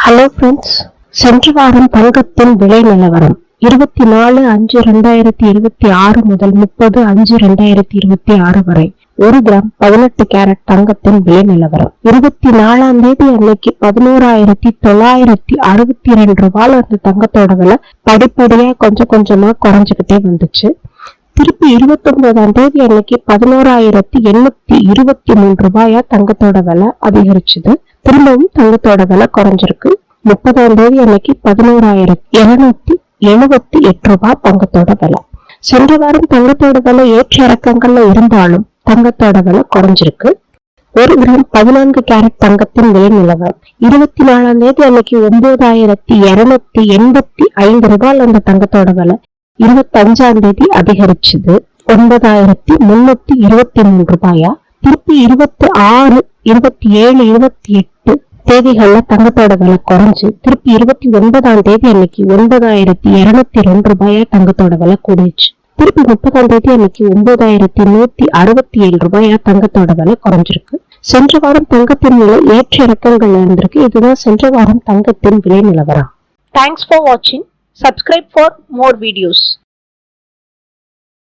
Hello friends, சென்ற வாரம் தங்கத்தின் விலை நிலவரம் 24/5/2026 முதல் 30/5/2026 வரை 1 கிராம் 18 கேரட் தங்கத்தின் விலை நிலவரம். 24ஆம் தேதி அன்னைக்கு 11,962 ரூபாய் அந்த தங்கத்தோட விலை படிப்படியா கொஞ்சமா குறைஞ்சுக்கிட்டே வந்துச்சு. திருப்பி 29ஆம் தேதி அன்னைக்கு 11,823 ரூபாயா தங்கத்தோட விலை அதிகரிச்சுது. திரும்பவும் தங்கத்தோட விலை குறைஞ்சிருக்கு. 30ஆம் தேதி அன்னைக்கு 11,278 ரூபாய் தங்கத்தோட விலை. சென்ற வாரம் தங்கத்தோட விலை ஏற்ற இறக்கங்கள்ல இருந்தாலும் தங்கத்தோட விலை குறைஞ்சிருக்கு. 1 கிராம் 14 கேரட் தங்கத்தின் விலை நிலவரம் 24ஆம் தேதி அன்னைக்கு 9,285 ரூபாய் அந்த தங்கத்தோட விலை 25ஆம் தேதி அதிகரிச்சது 9,323 ரூபாயா. திருப்பி 26, 27, 28 தேதிகள்ல தங்கத்தோட விலை குறைஞ்சு திருப்பி 29ஆம் தேதி அன்னைக்கு 9,202 ரூபாயா தங்கத்தோட விலை கூடிச்சு. திருப்பி 30ஆம் தேதி அன்னைக்கு 9,167 ரூபாயா தங்கத்தோட விலை குறைஞ்சிருக்கு. சென்ற வாரம் தங்கத்தின் விலை ஏற்ற இறக்கங்கள் இருந்திருக்கு. இதுதான் சென்ற வாரம் தங்கத்தின் விலை நிலவரம். Thanks for watching. Subscribe for more videos.